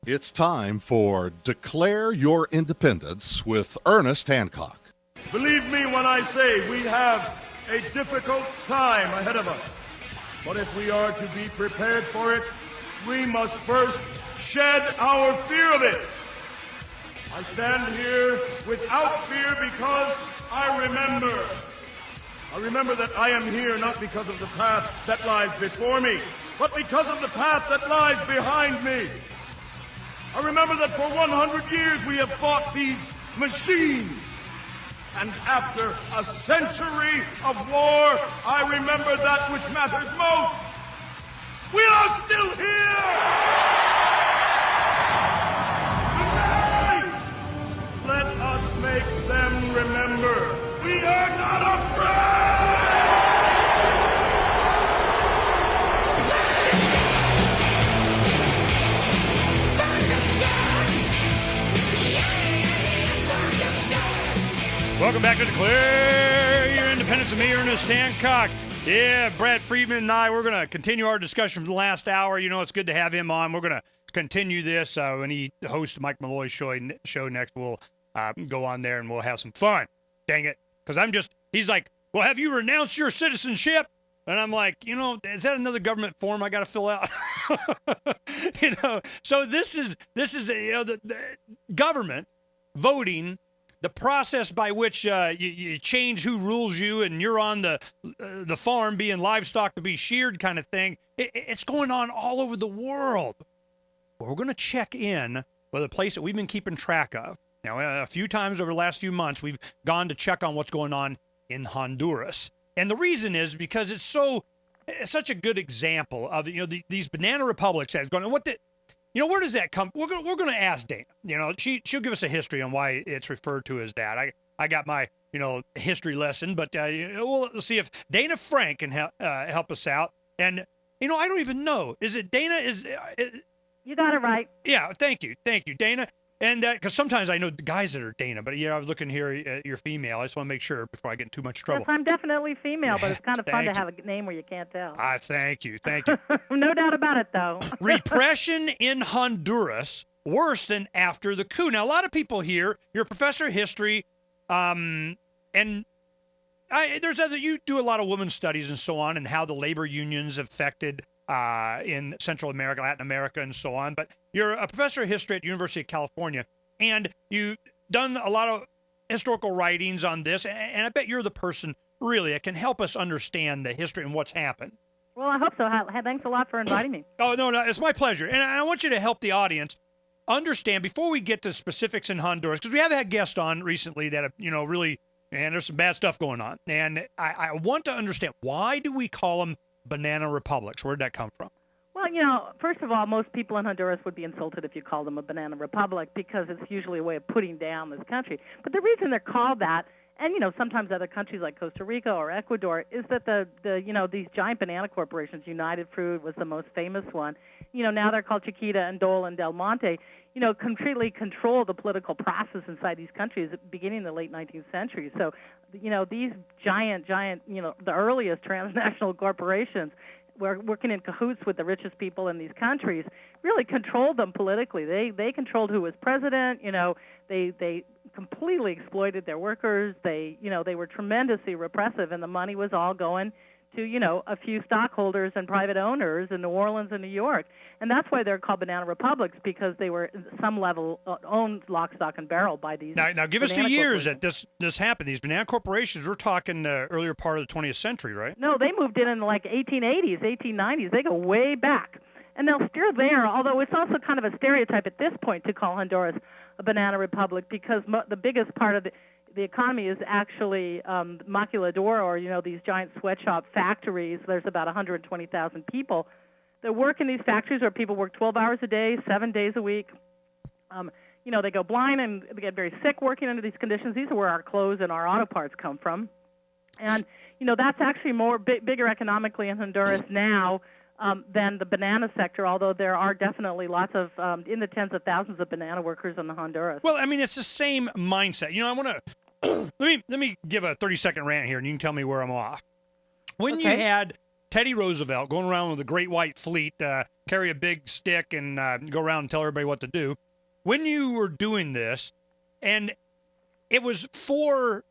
It's time for Declare Your Independence with Ernest Hancock. Believe me when I say we have a difficult time ahead of us. But if we are to be prepared for it, we must first shed our fear of it. I stand here without fear because I remember that I am here not because of the path that lies before me, but because of the path that lies behind me. I remember that for 100 years we have fought these machines. And after a century of war, I remember that which matters most. We are still here! Tonight, let us make them remember we are not afraid! Welcome back to Declare Your Independence with me, Ernest Hancock. Yeah, Brad Friedman and I, we're going to continue our discussion from the last hour. You know, it's good to have him on. We're going to continue this when he hosts Mike Malloy's show next. We'll go on there and we'll have some fun. Dang it. Because he's like, well, have you renounced your citizenship? And I'm like, is that another government form I got to fill out? So this is the government voting. The process by which you change who rules you and you're on the farm being livestock to be sheared kind of thing, it's going on all over the world. Well, we're going to check in with a place that we've been keeping track of. Now, a few times over the last few months, we've gone to check on what's going on in Honduras. And the reason is because it's such a good example of these banana republics that's going on. Where does that come? We're going to ask Dana. She'll give us a history on why it's referred to as that. I got my history lesson, but we'll see if Dana Frank can help us out. And I don't even know. Is it Dana? You got it right. Yeah. Thank you, Dana. And because sometimes I know the guys that are Dana, but I was looking here at your female. I just want to make sure before I get in too much trouble. Yes, I'm definitely female, but it's kind of fun to have a name where you can't tell. Thank you. No doubt about it, though. Repression in Honduras worse than after the coup. Now, a lot of people here, you're a professor of history, and you do a lot of women's studies and so on, and how the labor unions affected in Central America, Latin America, and so on. But you're a professor of history at the University of California, and you've done a lot of historical writings on this, and I bet you're the person, really, that can help us understand the history and what's happened. Well, I hope so. Thanks a lot for inviting me. Oh, no, it's my pleasure. And I want you to help the audience understand, before we get to specifics in Honduras, because we have had guests on recently that have, really, and there's some bad stuff going on. And I want to understand, why do we call them banana republics? Where did that come from? Well, first of all, most people in Honduras would be insulted if you called them a banana republic, because it's usually a way of putting down this country. But the reason they're called that, and sometimes other countries like Costa Rica or Ecuador, is that these giant banana corporations, United Fruit was the most famous one. Now they're called Chiquita and Dole and Del Monte. Completely control the political process inside these countries beginning in the late 19th century. So, these giant, the earliest transnational corporations were working in cahoots with the richest people in these countries, really controlled them politically. They controlled who was president. They completely exploited their workers. They were tremendously repressive, and the money was all going to, a few stockholders and private owners in New Orleans and New York. And that's why they're called banana republics, because they were, at some level, owned lock, stock, and barrel by these. Now give us the years that this happened. These banana corporations, we're talking the earlier part of the 20th century, right? No, they moved in the 1880s, 1890s. They go way back. And they're still there, although it's also kind of a stereotype at this point to call Honduras a banana republic, because the biggest part of the economy is actually maquiladora, or, these giant sweatshop factories. There's about 120,000 people that work in these factories where people work 12 hours a day, 7 days a week. They go blind and they get very sick working under these conditions. These are where our clothes and our auto parts come from. And, that's actually bigger economically in Honduras now than the banana sector, although there are definitely lots of, in the tens of thousands of banana workers in Honduras. Well, it's the same mindset. I want to let me give a 30-second rant here, and you can tell me where I'm off. When you had Teddy Roosevelt going around with a great white fleet, carry a big stick and go around and tell everybody what to do. When you were doing this, and it was for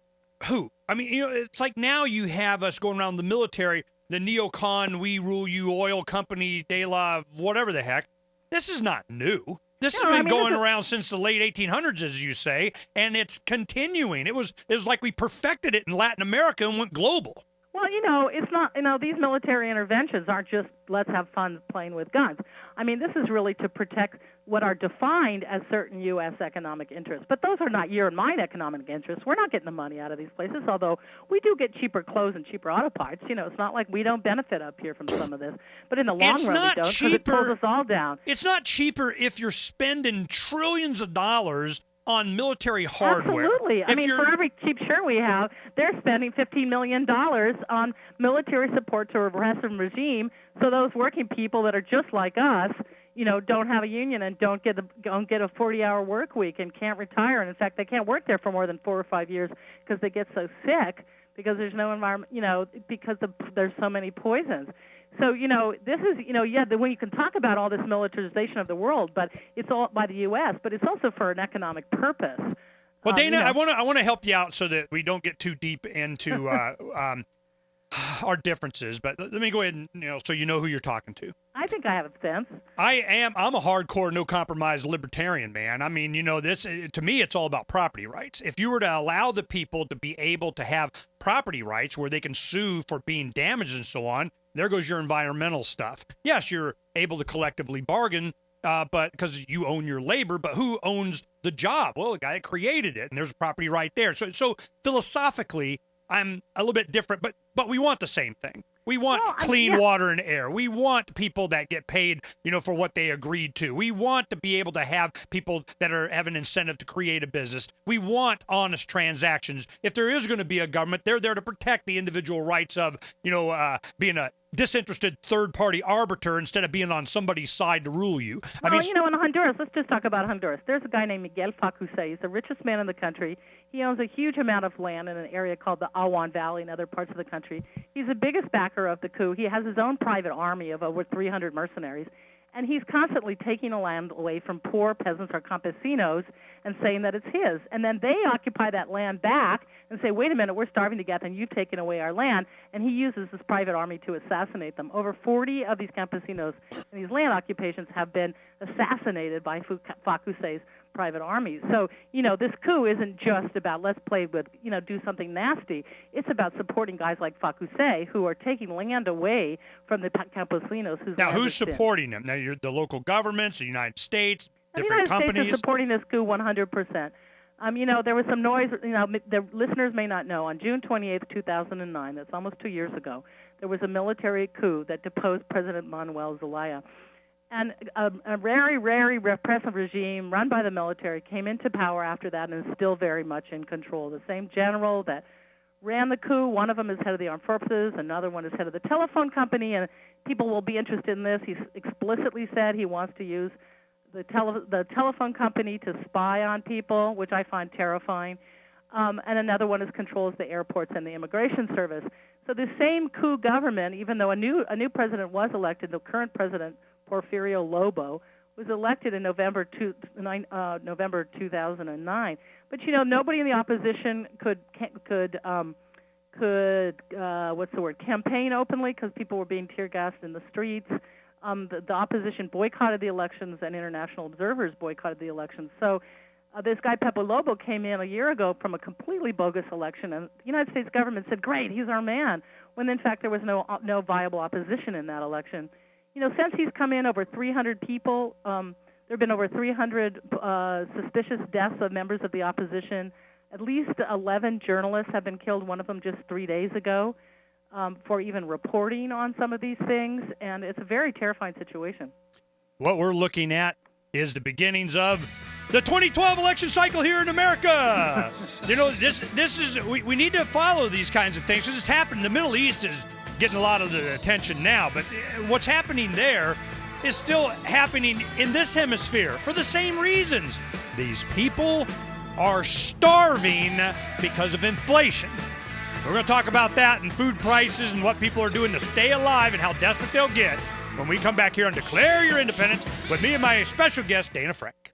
who? I mean, it's like now you have us going around the military, the neocon, we rule you, oil company, de la, whatever the heck. This is not new. This has been going around since the late 1800s, as you say, and it's continuing. It was like we perfected it in Latin America and went global. Well, it's not, these military interventions aren't just let's have fun playing with guns. I mean, this is really to protect what are defined as certain U.S. economic interests. But those are not your and mine economic interests. We're not getting the money out of these places, although we do get cheaper clothes and cheaper auto parts. It's not like we don't benefit up here from some of this. But in the long run, we don't, because it pulls us all down. It's not cheaper if you're spending trillions of dollars on military hardware. Absolutely. I mean, for every cheap shirt we have, they're spending $15 million on military support to a repressive regime, so those working people that are just like us, don't have a union and don't get a 40-hour work week and can't retire. And in fact, they can't work there for more than 4 or 5 years because they get so sick because there's no environment, because there's so many poisons. So, this is, when you can talk about all this militarization of the world, but it's all by the U.S., but it's also for an economic purpose. Well, Dana, I want to help you out so that we don't get too deep into our differences, but let me go ahead and, so you know who you're talking to. I think I have a sense. I'm a hardcore, no-compromise libertarian, man. I mean, this, to me, it's all about property rights. If you were to allow the people to be able to have property rights where they can sue for being damaged and so on, there goes your environmental stuff. Yes, you're able to collectively bargain, but because you own your labor, but who owns the job? Well, the guy that created it, and there's a property right there. So philosophically, I'm a little bit different, but we want the same thing. We want clean water and air. We want people that get paid, for what they agreed to. We want to be able to have people that have an incentive to create a business. We want honest transactions. If there is going to be a government, they're there to protect the individual rights of, being a disinterested third-party arbiter instead of being on somebody's side to rule you. Well, in Honduras, let's just talk about Honduras. There's a guy named Miguel Facusé. He's the richest man in the country. He owns a huge amount of land in an area called the Awan Valley and other parts of the country. He's the biggest backer of the coup. He has his own private army of over 300 mercenaries. And he's constantly taking the land away from poor peasants or campesinos and saying that it's his. And then they occupy that land back and say, wait a minute, we're starving to death and you've taken away our land. And he uses his private army to assassinate them. Over 40 of these campesinos in these land occupations have been assassinated by Facusé's private armies. So, this coup isn't just about let's play with, do something nasty. It's about supporting guys like Facusé who are taking land away from the campesinos. Who's supporting them? Now, you're the local governments, the United States, different companies. The United States is supporting this coup 100%. There was some noise, the listeners may not know, on June 28th, 2009, that's almost 2 years ago, there was a military coup that deposed President Manuel Zelaya. And a very, very repressive regime run by the military came into power after that and is still very much in control. The same general that ran the coup, one of them is head of the armed forces, another one is head of the telephone company, and people will be interested in this. He's explicitly said he wants to use the telephone company to spy on people, which I find terrifying. And another one controls the airports and the immigration service. So the same coup government, even though a new president was elected, the current president, Porfirio Lobo, was elected in November 2009. But nobody in the opposition could campaign openly because people were being tear gassed in the streets. The opposition boycotted the elections, and international observers boycotted the elections. So this guy Pepe Lobo came in a year ago from a completely bogus election, and the United States government said, "Great, he's our man," when in fact there was no viable opposition in that election. Since he's come in, over 300 people, there have been over 300 suspicious deaths of members of the opposition. At least 11 journalists have been killed, one of them just 3 days ago, for even reporting on some of these things, and it's a very terrifying situation. What we're looking at is the beginnings of the 2012 election cycle here in America. This is, we need to follow these kinds of things because it's happening. The Middle East is getting a lot of the attention now, but what's happening there is still happening in this hemisphere for the same reasons. These people are starving because of inflation. We're going to talk about that and food prices and what people are doing to stay alive and how desperate they'll get when we come back here on Declare Your Independence with me and my special guest, Dana Frank.